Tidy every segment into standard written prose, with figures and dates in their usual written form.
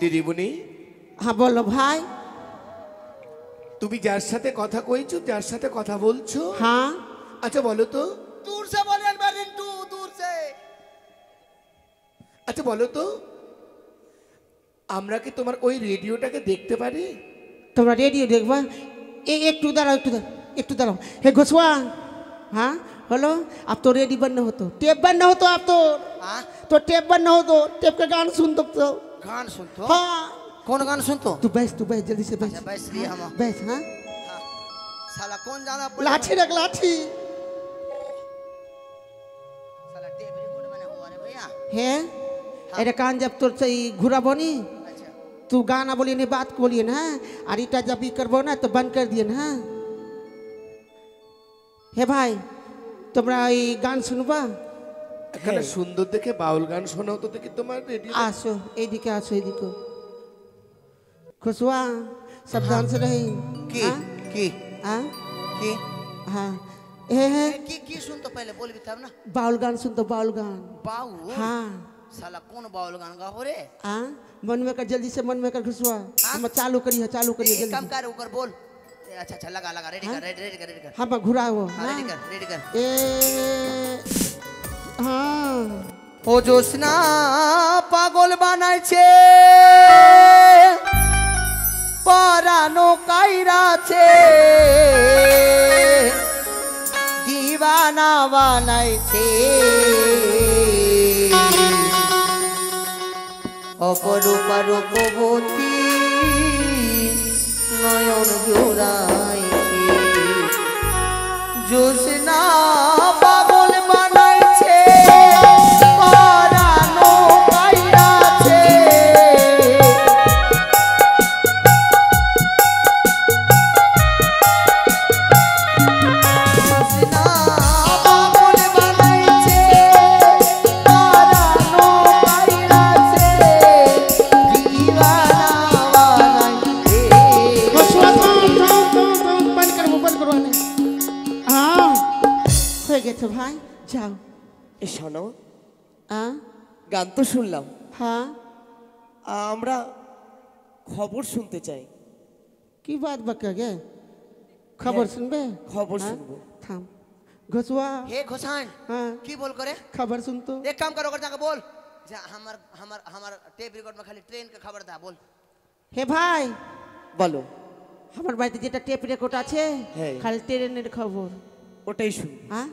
दीदी बुनी हाँ बोलो भाई तुम्हें जार साथे कथा कइছো जार साथे कथा बोलছো हाँ अच्छा बोलो तो दूर से बोलेन रिंटू दूर से अच्छा बोलो तो আমরা কি তোমার ওই রেডিওটাকে দেখতে পারি তোমরা রেডিও দেখবা একটু দাঁড়াও একটু দাঁড়াও হে ঘোষওয়া हाँ हेलो अब तो रेडी बनना हो तो टेप बनना हो तो आप तो टेप बनना हो तो टेप का गान सुन तो गान सुन तो हाँ कौन गान सुन तो तू बैठ जल्दी से बैठ बैठ रही हम बैठ हाँ साला कौन जाना लाठी रख लाठी साला टेप रिकॉर्ड बने हुआ रे भैया है अरे कान जब तो सही घुरा बनी तू गाना बोलिए नहीं बात बोलिए ना और इटा जब भी करबो ना तो बंद कर दिए ना हे भाई তোমরা এই গান শুনবা এখানে সুন্দর দেখে বাউল গান শোনাও তো দেখি তোমার রেডিও আসো এইদিকে আসো এইদিকে খুশওয়া সাবধান से रही की हां की हां हे की सुन तो पहले बोल भी तब ना बाउल गान सुन तो बाउल गान बाउल हां साला कौन बाउल गान गा हो रे हां मन में कर जल्दी से मन में कर खुशवा हम चालू करिए जल्दी काम कर ऊपर बोल अच्छा लगा रेडी कर हाँ मैं घुराओ रेडी कर ए हाँ ও জোসনা পাগল বানাইছে পরানো কাইরাছে দিবানা বানাইছে অপরূপ রূপবতী নয়ন জোড়াইছে জোসনা পাগল বানাইছে পরানো কাইরাছে জোসনা পাগল বানাইছে পরানো কাইরাছে দিবানা বানাইছে बंद करो हाँ हो गए तो भाई जाओ শোনো हाँ গান তো শুনলাম हाँ আমরা খবর শুনতে চাই की बात बका गे खबर सुनबे খবর हाँ? শুনবো थाम घुसवा हे घोषान हाँ की बोल करे खबर सुन तो एक काम करो कर जाके बोल जा हमार टेप रिकॉर्ड में खाली ट्रेन का खबर था बोल हे भाई বলো हमार बाড়িতে যেটা টেপ রেকর্ড আছে হ্যাঁ। খালি ট্রেনের খবর ওটাই শুন हाँ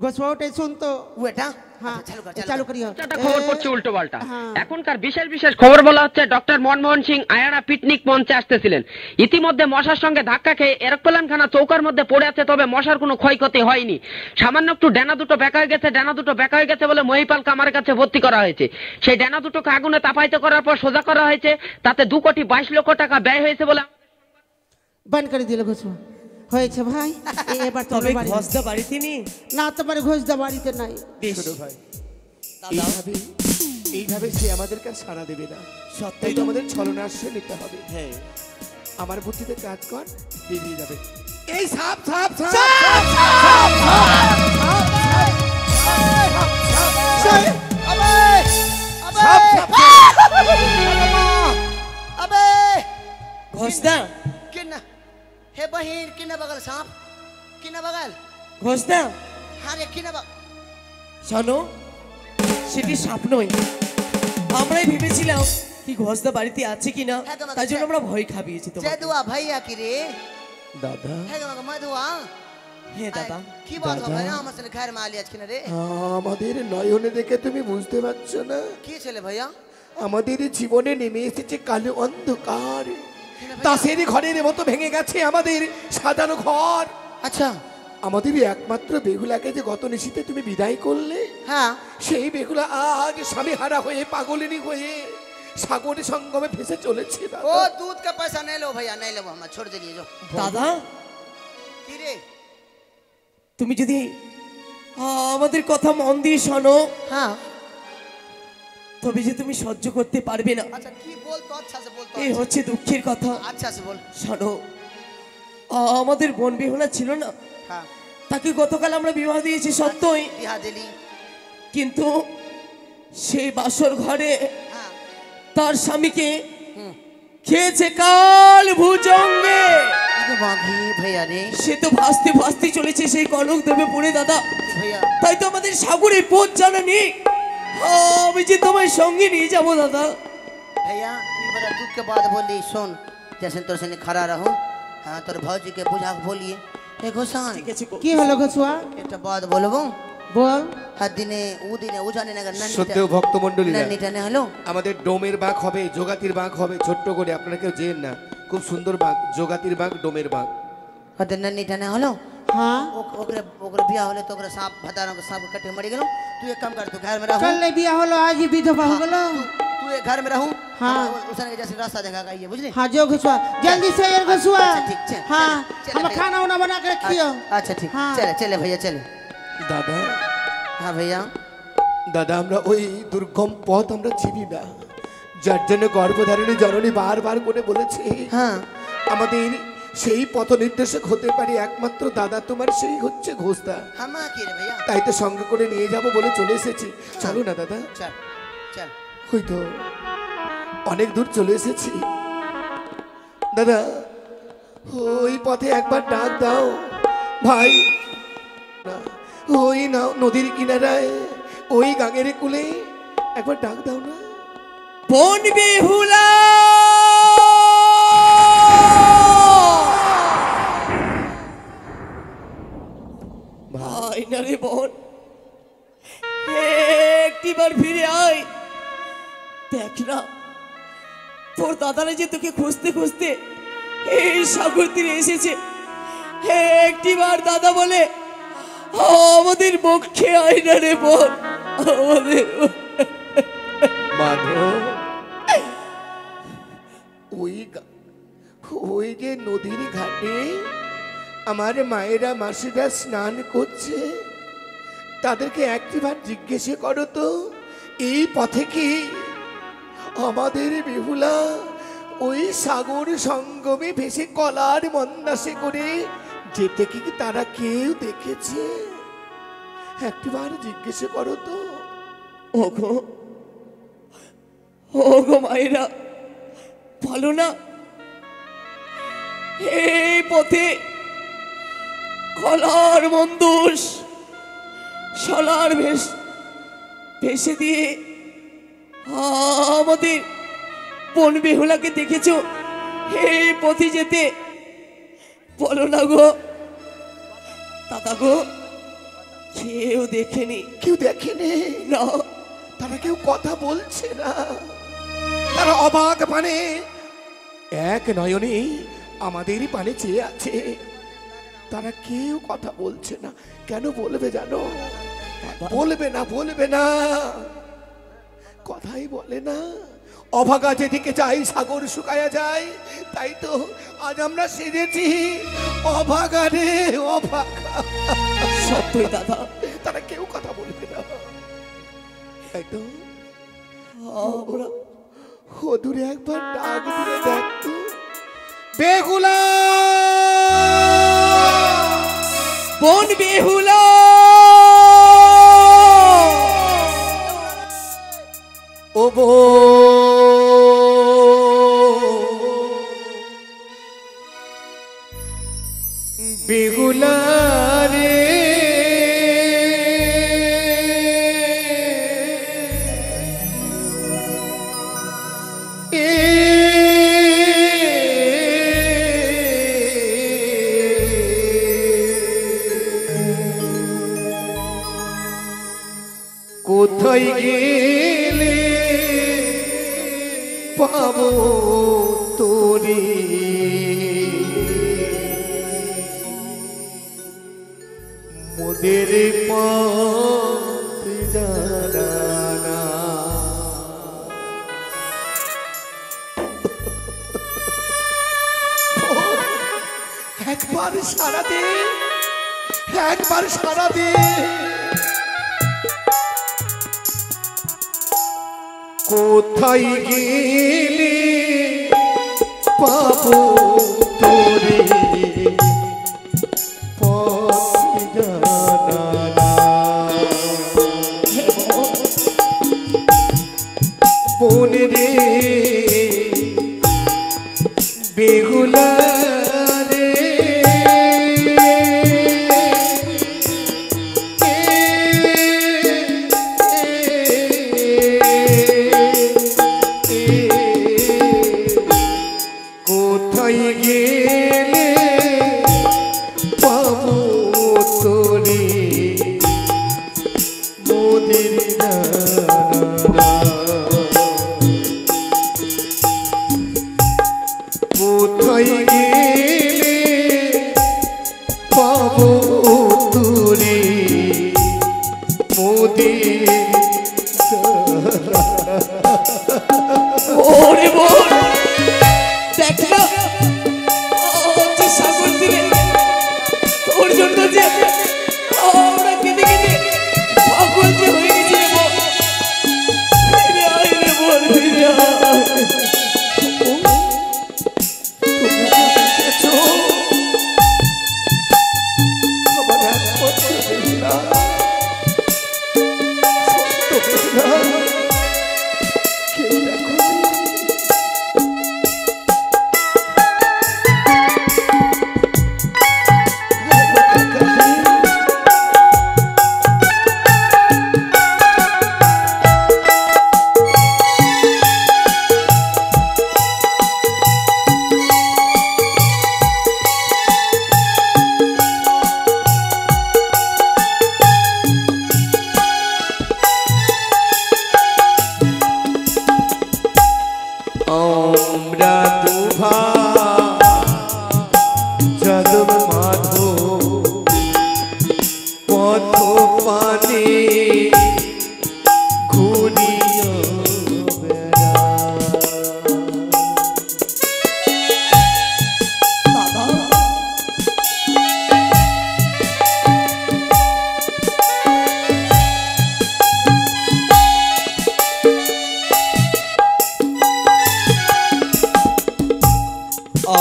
ঘুসवा ওটাই শুন তো ওটা हाँ चालू चालू करियो একটা খবর পড়ছে উল্টো পাল্টা হ্যাঁ। এখনকার বিশেষ বিশেষ খবর বলা হচ্ছে ডক্টর মনমোহন সিং আয়ারা পিকনিক মঞ্চে আসতেছিলেন ইতিমধ্যে মশার সঙ্গে ধাক্কা খেয়ে এরোপ্লেনখানা চৌকার মধ্যে পড়ে আছে তবে মশার কোনো ক্ষয়ক্ষতি হয়নি সামান্য একটু ডানা দুটো বেঁকা হয়ে গেছে বলে মহিপাল কামারের কাছে ভর্তি করা হয়েছে সেই ডানা দুটোকে আগুনে তাপাইতে করার পর সোজা করা হয়েছে তাতে 2,22,00,000 টাকা ব্যয় হয়েছে বলে बंद कर दिल घुसवा হয়েছে ভাই এবার তবে তোমরা বাড়ি ঘসদা বাড়িতে নেই না তোমার ঘুষদা বাড়িতে নাই ছোট ভাই এইভাবে সে আমাদের কাছে সাড়া দেবে না সত্যি তো আমাদের ছলনাশ্রয় নিতে হবে হ্যাঁ আমার বুদ্ধিতে কাজ কর বেরিয়ে যাবে এই সাপ সাপ সাপ अबे ঘসদা किन्ना हे बहिन किन्ना बगल सांप किन्ना बगल ঘসদা हाँ रे किन्ना बगल শোনো সেটি সাপ নয় আমরাই ভেবেছিলাম কি ঘসদা বাড়িতে আছে কিনা তাই জন্য আমরা ভয় খাবিয়েছি তোমাকে जय दुआ भैया की रे দাদা है मधुआ হে দাদা কি বল দাদা। ভাইয়া আমার ছেলে ঘর মালি আজকে না রে আমাদের নয়নে দেখে তুমি বুঝতে পারছো না কি ছেলে ভাইয়া আমাদের জীবনে নেমে এসেছে কালো অন্ধকার। তাসের ঘরের মতো ভেঙে গেছে আমাদের সাজানো ঘর। আচ্ছা আমাদের একমাত্র বেহুলাকে যে গত নিশীতে তুমি বিদায় করলে, হ্যাঁ সেই বেহুলা আজ স্বামী হারা হয়ে পাগলিনী হয়ে সাগরের সঙ্গমে ভেসে চলেছে দাদা। ओ दूध का पैसा नहीं लो भैया नहीं लो हम छोड़ दीजिए जो দাদা की रे তুমি যদি আমাদের কথা মন দিয়ে শোনো हाँ তবে যে তুমি সহ্য করতে পারবে না। अच्छा की बोल तो अच्छा से बोल तो এই হচ্ছে দুঃখের কথা। अच्छा से बोल শোনো আমাদের বোন বেহুলা ছিল না, हाँ তাকে গতকাল আমরা বিবাহ দিয়েছি সত্যই, बिहा दिली কিন্তু সেই বাসর ঘরে हाँ তার স্বামীকে খেয়েছে কাল ভুজঙ্গে। अरे बाघी भैया रे সে তো ভাসতে ভাসতে চলেছে সেই কনক দেবে পড়ে দাদা। भैया তাই তো আমাদের সাগরে পথ জানা নেই। আমি যে তোমার সঙ্গে নিয়ে যাবো দাদা। भैया तू बड़ा दुख के बाद बोली सुन जैसे तोर से खड़ा रहो हाँ तोर भौजी के बुझा के बोलिए ए गोसाई ঠিক আছে কি হলো ঘসুয়া एक बात बोलबो বল। हर दिने उजाने नगर সত্যি ভক্তমণ্ডলীরা, नन्नीटा ने हलो আমাদের ডোমের বাঘ হবে, যোগাতির বাঘ হবে, ছোট্ট করে, আপনারা কেউ জেন না, খুব সুন্দর বাঘ, যোগাতির বাঘ, ডোমের বাঘ। हर नन्नीटा ने हलो हाँ ओकरे ओकरे बियाह होले तो ओकरे सांप भदारों के सांप कटे मरी गेलो तू एक काम कर तू घर में रहो कल बिया हलो आज विधवा हो गलो। तू एक घर में रहूं हाँ। उसने जैसे रास्ता देखा ये बुझली हाँ जो घसुआ जल्दी से यार घसुआ। अच्छा, ठीक, चल, हाँ चल, हम चल, खाना उना बना के रखियो। अच्छा ठीक हाँ। चले चले भैया चले দাদা हाँ भैया দাদা আমরা ওই দুর্গম পথ আমরা চিনি না, যার জন্য গর্ভধারিণী জননী বারবার করে বলেছে हाँ আমাদের সেই পথ নির্দেশক হতে পারে একমাত্র দাদা তোমার, সেই হচ্ছে ঘোষদা। हम की रे भैया তাই তো সঙ্গে করে নিয়ে যাব বলে চলে এসেছি। চলো না দাদা, चल चल ওই তো অনেক দূর চলে এসেছি। দাদা ওই পথে একবার ডাক দাও ভাই, ওই না নদীর কিনারায় ওই গাঙের কুলে একবার ডাক দাও না। বোন বেহুলা ভাই না রে বোন, একটিবার ফিরে আয়। দেখ না তোর দাদারা যে তোকে খুঁজতে খুঁজতে এই সাগর তীরে এসেছে। একটিবার দাদা বলে আমাদের মুখে আয় না রে বোন, আমাদের মাধব ওই যে নদীর ঘাটে আমার মায়েরা মাসিরা স্নান করছে, তাদেরকে একটিবার জিজ্ঞেস করো তো এই পথে কি আমাদের বেহুলা ওই সাগর সঙ্গমে ভেসে কলার মন্দাসে করে যেতে কি তারা কেউ দেখেছে? একটিবার জিজ্ঞেস করো তো। ওগো ওগো মায়েরা বলো না, এই পথে কলার মন্দুস সলার ভেসে দিয়ে আমাদের বোন বেহুলাকে দেখেছো এই পথে যেতে? বলো না গো দাদা গো, কেউ দেখেনি? কেউ দেখেনি না, তারা কেউ কথা বলছে না, তারা অবাক পানে এক নয়নে আমাদেরই পানে চেয়ে আছে, তারা কেউ কথা বলছে না। কেন বলবে জানো? বলবে না, বলবে না, কথাই বলে না। অভাগা যেদিকে যাই সাগর শুকায়া যায়, তাই তো আজ আমরা সেজেছি অভাগা রে অভাগা। সত্যই দাদা, তারা কেউ কথা বলবে না। তাই তো আমরা দূরে একবার ডাক দিয়ে দেখতো, বেহুলা বোন বেহুলা ও বেহুলা রে কোথায় গেলে পাবো তোরে মোদের পথ জানা একবার সারা দে একবার সারা দে কোথায় গেলে পাবো তোরে পথ জানা বনে রে বেহুলা রে কোথায় গেলে পাবো তোরে মোদের জানা কোথায় গেলে পাবো তোরে মোদের ওরে বোন দেখ না যে সাগর তীরে তোর জন্য যে আমরা কেঁদে কেঁদে পাগল যে হয়ে গেছি রে বোন। ফিরে আয় রে বোন, ফিরে আয়। আমরা দুভা যাদব মাধব পথ পানে ঘুরিয়া বেড়া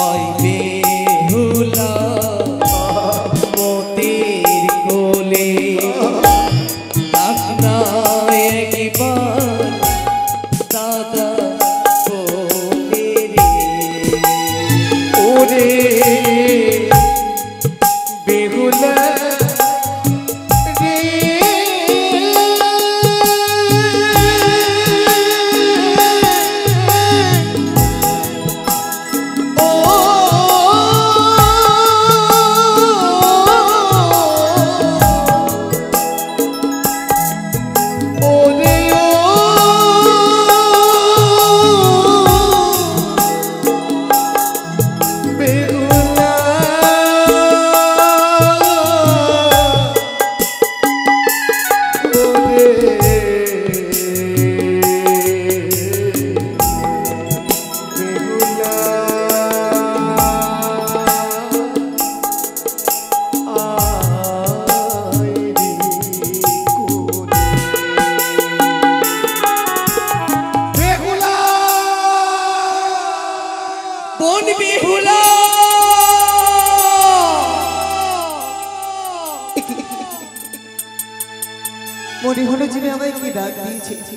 আই বেহুলা মতির কোলে ডাক না একবার দাদা বলে রে। ওরে বেহুলা রে ওরে বেহুলা বোন বেহুলা মনে হলো যিনি আমায় কি ডাক দিয়েছে,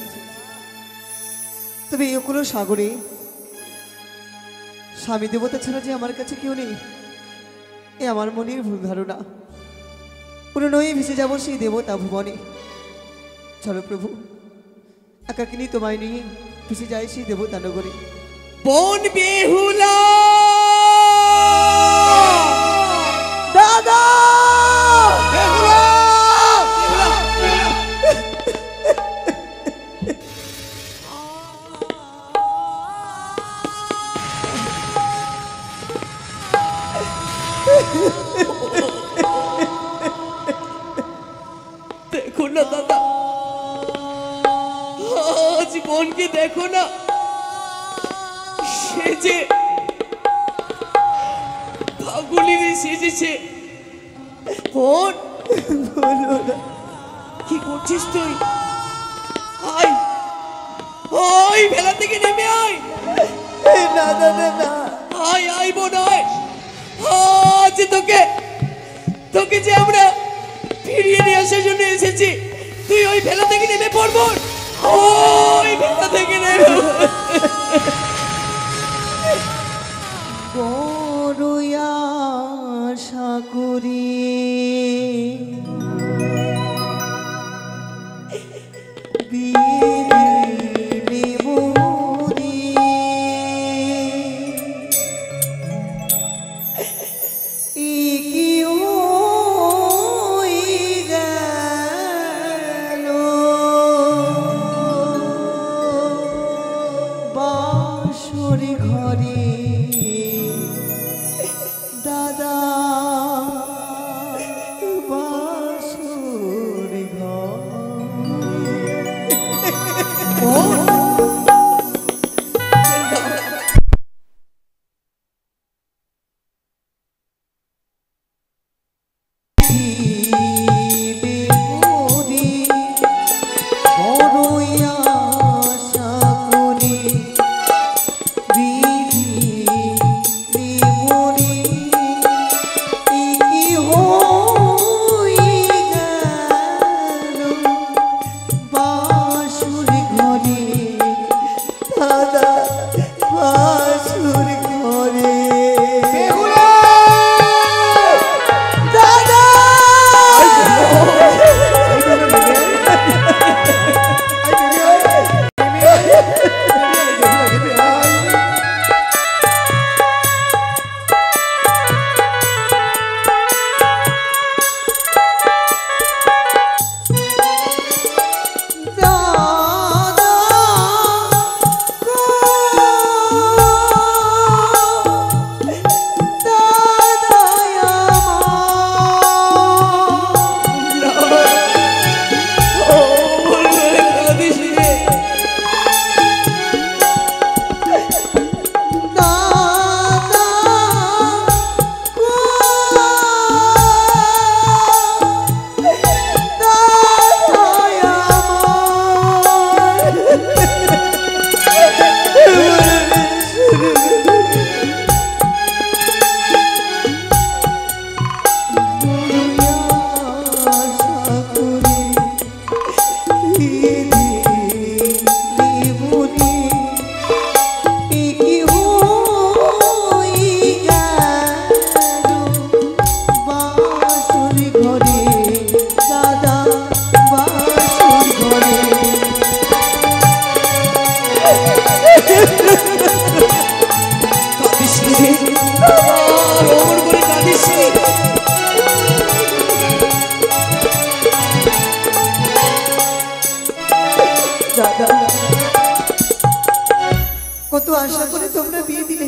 তবে এ কোনো সাগরে স্বামী দেবতা ছাড়া যে আমার কাছে কেউ নেই, এ আমার মনের ভুল ধারণা। পুরো নয়ে ভেসে যাবো সেই দেবতা ভুবনে। চলো প্রভু, একাকিনী তোমায় নিয়ে ভেসে যায় সেই দেবতা নগরে। বোন বেহুলা দাদা আজ বোনকে দেখো না, সে যে পাগলিনী সেজেছে। বোন, কি করছিস তুই? আয়, ওই ভেলা থেকে নেমে আয়। না না না না, আয় আয় বোন আয়। আজ তোকে তোকে যে আমরা ফিরিয়ে নিয়ে আসার জন্য এসেছি, তুই ওই ভেলা থেকে নেমে পড়ব। ওই ভেলা থেকে নেমে বড়ই আশা করি বিনে মোরে কি হই গেল বাসর ঘরে দাদা, বাসর কত আশা করে তোমরা বিয়ে দিলে,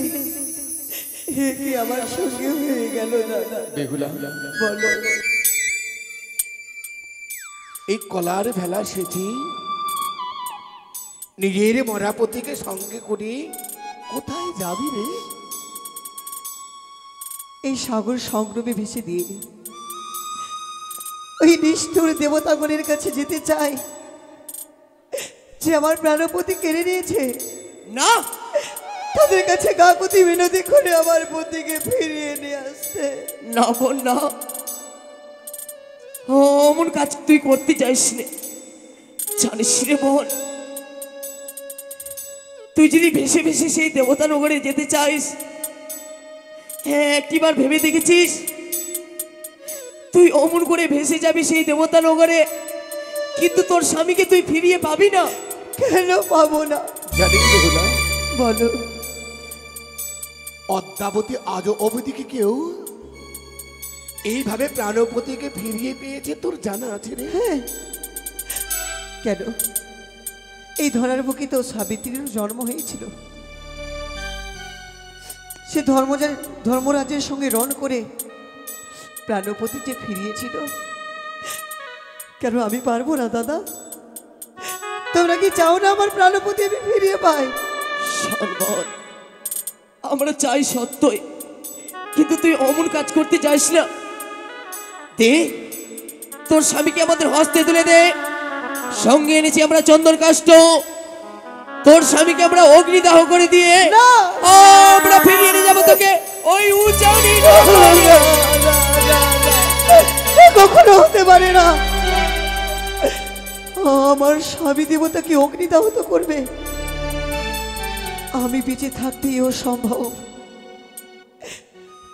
হে কি আমার সঙ্গে হয়ে গেল দাদা? বেহুলা, বলো। এই কলার ভেলা সেজি নিজের মরাপতিকে সঙ্গে করে কোথায় যাবি রে? এই সাগর সংগ্রামে ভেসে দিয়ে ওই নিষ্ঠুর দেবতাগণের কাছে যেতে চাই যে আমার প্রাণপতি কেড়ে নিয়েছে। না, তাদের কাছে কাকুতি মিনতি করে আমার পতিকে ফিরিয়ে নিয়ে আসতে। না বোন না, অমন কাজ তুই করতে চাইস না। জানিস রে বোন, তুই যদি ভেসে ভেসে সেই দেবতা নগরে যেতে চাইস, হ্যাঁ একটিবার ভেবে দেখেছিস তুই অমন করে ভেসে যাবি সেই দেবতা নগরে, কিন্তু তোর স্বামীকে তুই ফিরিয়ে পাবি না? কেন পাবো না? জানিস বেহুলা, বলো। অদ্যাবধি আজও অবধি কি কেউ এইভাবে প্রাণপতিকে ফিরিয়ে পেয়েছে তোর জানা আছে রে? হ্যাঁ, কেন? এই ধরার বুকে তো সাবিত্রীর জন্ম হয়েছিল। সে ধর্মরাজের সঙ্গে রণ করে প্রাণপতি যে ফিরিয়েছিল, কেন আমি পারবো না দাদা? তো তোমরা কি চাও না আমার প্রাণপতি আমি ফিরিয়ে পাই? সম্ভব, আমরা চাই সত্যই, কিন্তু তুই অমন কাজ করতে যাস না। দে তোর স্বামীকে আমাদের হস্তে তুলে দে। সঙ্গে এনেছি আমরা চন্দন কাষ্ঠ, তোর স্বামীকে আমরা অগ্নিদাহ করে দিয়ে না! আমরা ফিরিয়ে নিয়ে যাবো তোকে ওই উচানি। কখনো হতে পারে না। আমার স্বামী দেবতাকে অগ্নিদাহত করবে? আমি বেঁচে থাকতেই ও সম্ভব।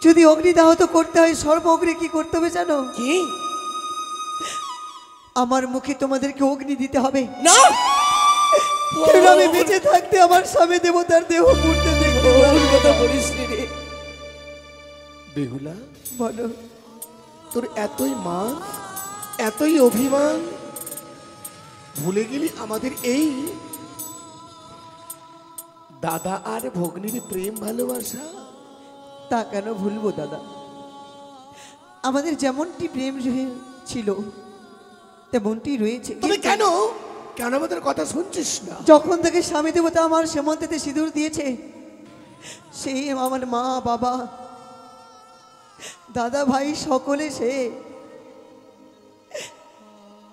যদি অগ্নিদাহত করতে হয়, সর্বগ্রে কি করতে হবে জানো? কি? আমার মুখে তোমাদেরকে অগ্নি দিতে হবে। না, কেন আমি বেঁচে থাকতে আমার স্বামী দেবতার দেহ পুড়তে দেখবো? ওর কথা বলিস নি রে। বেহুলা, বলো। তোর এতই মান, এতই অভিমান, ভুলে গেলি আমাদের এই দাদা আর ভগ্নির প্রেম ভালোবাসা? তা কেন ভুলবো দাদা? আমাদের যেমনটি প্রেম ছিল তেমনটি রয়েছে। তুমি কেন কেন আমাদের কথা শুনছিস না? যখন থেকে স্বামী দেবতা আমার সেমন্তেতে সিঁদুর দিয়েছে, সেই আমার মা বাবা দাদা ভাই সকলে সে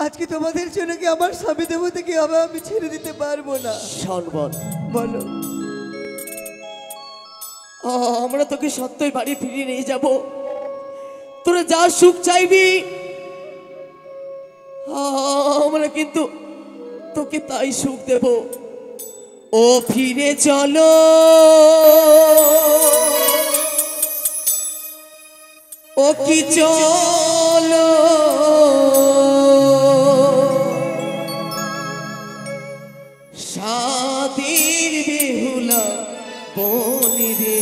আজকে তোমাদের জন্য কি আমার স্বামী দেবতাকে আবার আমি ছেড়ে দিতে পারবো না? সম্ভব, বলো। আমরা তোকে সত্যই বাড়ি ফিরিয়ে নিয়ে যাব। তোরা যা সুখ চাইবি আমরা কিন্তু তোকে তাই সুখ দেব। ও ফিরে চলো, ও কি চলো, সাদির বেহুলা বনি রে,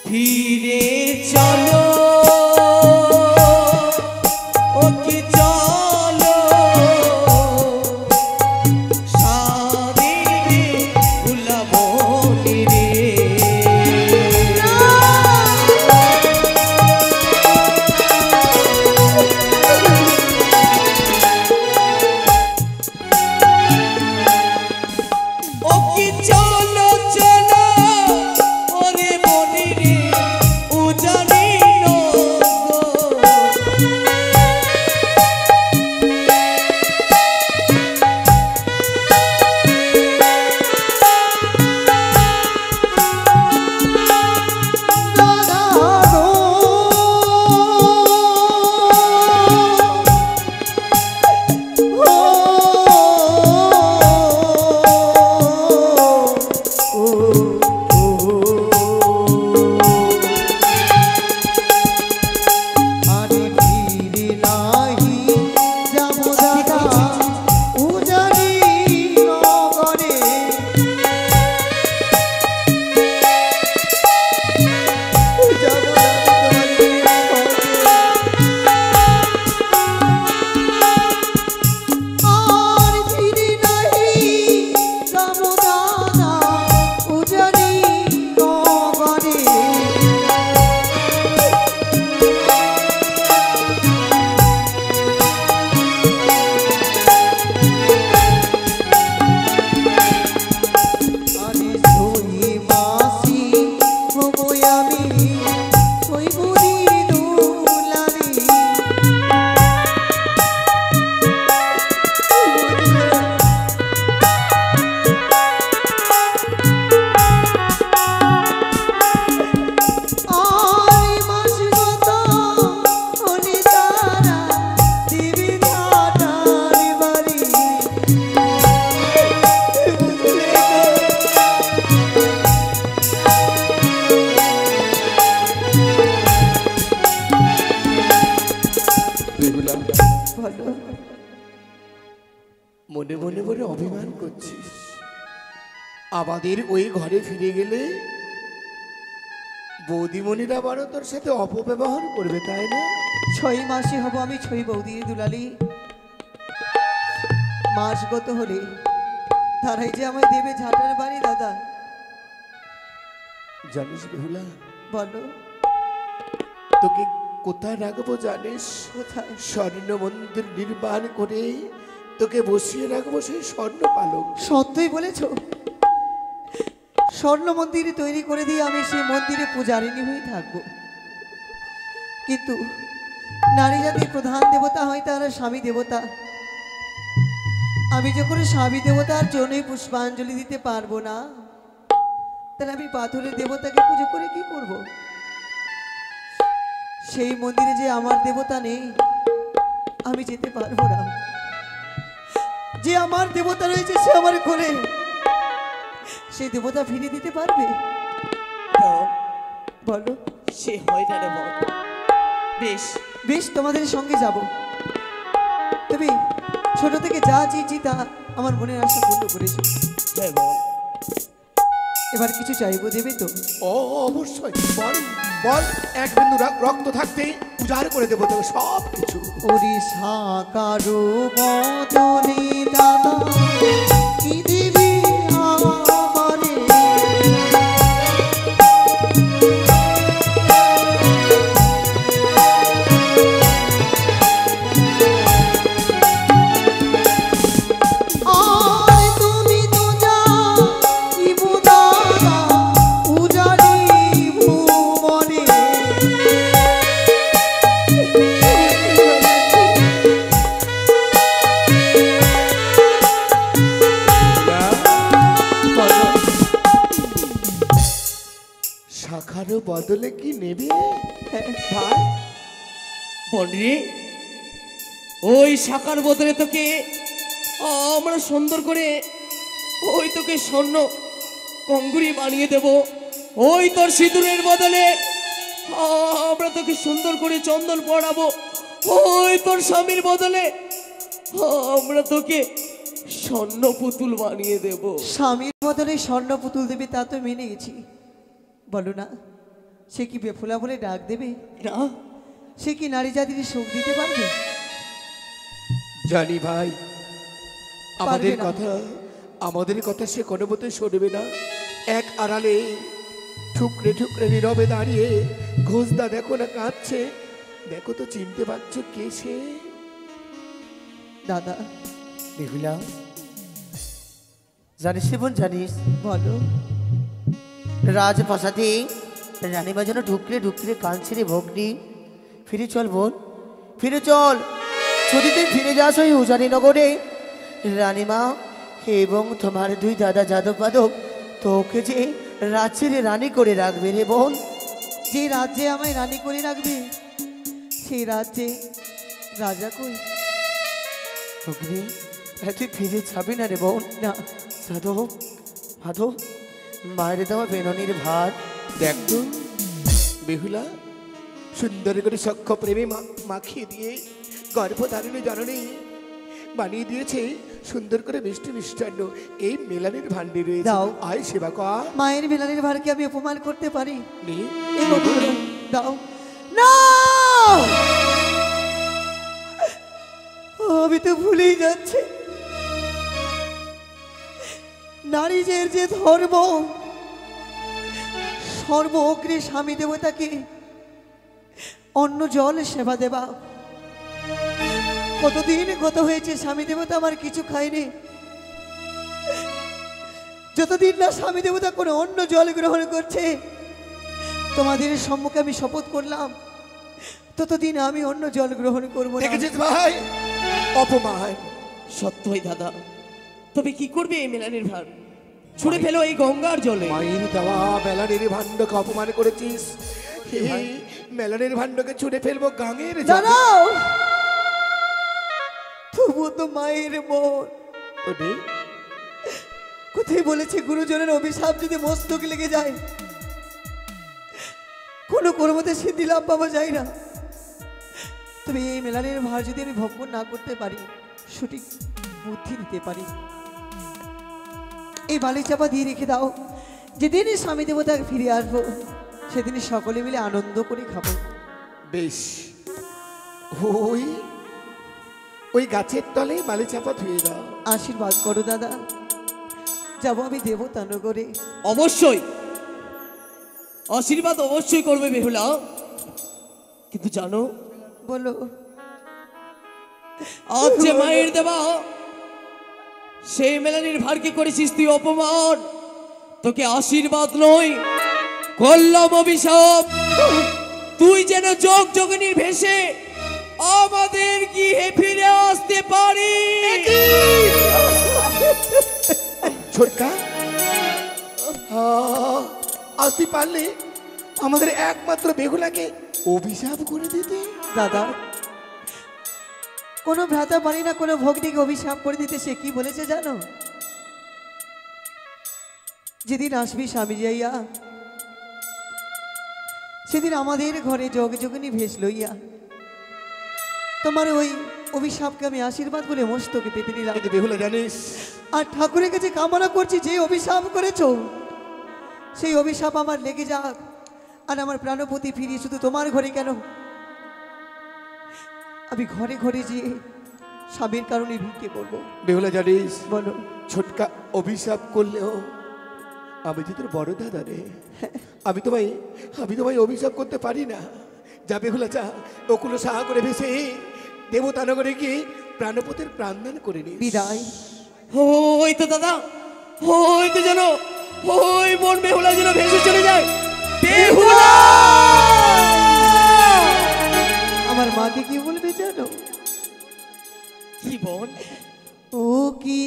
ফিরে চলো, ও কি চলো, সাদির বেহুলা বনি রে। ও কি চলো চলো, ওরে বনি রে, উজানি মনে মনে মনে অভিমান করছিস। আমাদের ওই ঘরে ফিরে গেলে বৌদিমণিরা আবারও তোর সাথে অপব্যবহার করবে, তাই না? 6 মাসে হব আমি ছই বৌদি দুলালি। মাস গত হলে তারাই যে আমায় দেবে ঝাঁটার বাড়ি। দাদা জানিস বেহুলা, বলো। তোকে কোথায় রাখবো জানিস? কোথায়? স্বর্ণ মন্দির নির্মাণ করে তোকে বসিয়ে রাখবো সেই স্বর্ণ পালক। সত্যই বলেছো? স্বর্ণ মন্দির তৈরি করে দিয়ে আমি সেই মন্দিরে পূজারিনী হয়ে থাকবো। কিন্তু নারী জাতির প্রধান দেবতা হয় তারা স্বামী দেবতা। আমি যখন স্বামী দেবতার জন্যই পুষ্পাঞ্জলি দিতে পারবো না, তাহলে আমি পাথরের দেবতাকে পুজো করে কি করব? সেই মন্দিরে যে আমার দেবতা নেই, আমি যেতে পারবো না। যে আমার দেবতা রয়েছে সে আমার ঘরে, সেই দেবতা ফিরিয়ে দিতে পারবে? বল, বলো। সে হয় না রে বল। বেশ, বেশ, তোমাদের সঙ্গে যাব। তুমি ছোট থেকে যা চেয়েছি তা আমার মনের আশা পূর্ণ করেছো। হ্যাঁ বল। এবার কিছু চাইবো, দেবে তো? ও অবশ্যই, বল বল। এক বিন্দু রক্ত থাকতেই উজাড় করে দেবো তোকে সব কিছু। ওড়িশা কারো বদনে দাদা কি দিবি আমারে? আর তুমি তো যাইব দাদা উজাড়ি ভুবনে। শাখারও বদলে কি নেবে? ভাই, বলরে, ওই শাখার বদলে তোকে আমরা সুন্দর করে ওই তোকে স্বর্ণ কঙ্গুরি বানিয়ে দেব। ওই তোর সিঁদুরের বদলে আমরা তোকে সুন্দর করে চন্দন পরাবো। ওই তোর স্বামীর বদলে আমরা তোকে স্বর্ণ পুতুল বানিয়ে দেব। স্বামীর বদলে স্বর্ণ পুতুল দেবে তা তো মেনে গেছি। বলো না, সে কি বেফুলা বলে ডাক দেবে? না, সে কি নারী জাতির সুখ দিতে পারবে? জানি ভাই, আমাদের না। আমাদের কথা সে কোনো মতেই শুনবে না। এক আড়ালে ঠুকরে ঠুকরে নীরবে দাঁড়িয়ে ঘোষদা দেখো না কাঁদছে। দেখো তো, চিনতে পারছো কে সে? দাদা, বেহুলা, জানিস রে বোন, জানিস বলো। রাজপ্রাসাদে রানীমা যেন ঢুকলে ঢুকলে কাঁদছে রে ভগ্নি। ফিরে চল বোন, ফিরে চল। যদি তুই ফিরে যাস ওই উজানি নগরে, রানীমা এবং তোমার দুই দাদা যাদব পাদব তোকে যে রাজ্যের রানী করে রাখবে রে বোন। যে রাজ্যে আমায় রানী করে রাখবে, সেই রাজ্যে রাজা কই? ভগ্নি, তুই ফিরে যাবি না রে বোন। না, যাদব মাধব, মায়ের দেওয়া বেননির ভাত দেখ তো বেহুলা, সুন্দর করে সক্ষ প্রেমে মাখিয়ে দিয়ে গর্ভধারিণী জননী বানিয়ে দিয়েছে সুন্দর করে মিষ্টি মিষ্টান্ন। এই মেলানের ভান্ডে রয়েছে, দাও। আয় সেবা কর। মায়ের মেলানের ভারকে আমি অপমান করতে পারি? নে। এই বধূরা, দাও না। আমি তো ভুলেই যাচ্ছি, নারীদের যে ধর্ম, সর্ব অগ্রে স্বামী দেবতাকে অন্ন জল সেবা দেবা। কতদিন কত হয়েছে স্বামী দেবতা আমার কিছু খায়নি। যতদিন না স্বামী দেবতা কোনো অন্ন জল গ্রহণ করছে, তোমাদের সম্মুখে আমি শপথ করলাম, ততদিন আমি অন্য জল গ্রহণ করবো না। দেখেছিস ভাই, অপমান। সত্যই দাদা, তবে কি করবে এই মেলানের ভার? ছুড়ে ফেলো এই গঙ্গার জলে। মায়ের দেওয়া মেলানের ভাণ্ডকে অপমান করেছিস। এই মেলানের ভাণ্ডকে ছুঁড়ে ফেলবো গাঙের জলে। দাঁড়াও, তবুও তো মায়ের মন। ওরে, কোথায় বলেছে গুরুজনের অভিশাপ যদি মস্তক লেগে যায়, কোনো কর্মতে সিদ্ধি লাভ পাওয়া যায় না। তবে এই মেলানের ভার যদি আমি ভক্ষণ না করতে পারি, সঠিক বুদ্ধি দিতে পারি, এই বালি চাপা দিয়ে রেখে দাও। যেদিনই স্বামী দেবতা ফিরে আসবো, সেদিনই সকলে মিলে আনন্দ করে খাবো। বেশ, ওই ওই গাছের তলে বালি চাপা ধুয়ে দাও। আশীর্বাদ করো দাদা, যাবো আমি দেবতানগরে। অবশ্যই আশীর্বাদ অবশ্যই করবে বেহুলা। কিন্তু জানো, বলো। আজ যে মায়ের দেওয়া সেই মেলানির ভারকে করেছিস তুই অপমান, তোকে আশীর্বাদ নয় করলাম অভিশাপ। তুই যেন যোগ যোগিনীর ভেসে আমাদের গৃহে ফিরে আসতে পারি। ছোটকা, আসতে পারলে আমাদের একমাত্র বেহুলাকে অভিশাপ করে দিতে। দাদা, কোনো ভ্রাতা পারি না কোনো ভগ্নীকে অভিশাপ করে দিতে। সে কি বলেছে জানো? যেদিন আসবি স্বামী যাইয়া, সেদিন আমাদের ঘরে যোগযোগিনী ভেস লইয়া তোমার ওই অভিশাপকে আমি আশীর্বাদ বলে মস্তকে পেতে নিলাম। কিন্তু বেহুলা জানিস, আর ঠাকুরের কাছে কামনা করছি যে অভিশাপ করেছো সেই অভিশাপ আমার লেগে যাক, আর আমার প্রাণপতি ফিরিয়ে শুধু তোমার ঘরে কেন, আমি ঘরে ঘরে যেয়ে স্বামীর কারণে ভিক্ষে করবো। বেহুলা জানিস, বলো। ছোটকা অভিশাপ করলেও আমি যে তোর বড় দাদা রে, আমি তোমায় অভিশাপ করতে পারি না। যা বেহুলা যা, ওগুলো সাহা করে ভেসে দেবতানগরে গিয়ে প্রাণপতির প্রাণদান করে নি। বিদায়। ওই তো দাদা, ওই তো যেন ওই বোন বেহুলা যেন ভেসে চলে যায়। বেহুলা! আমার মাকে কি বলবে জানো? কি বোন? ও কি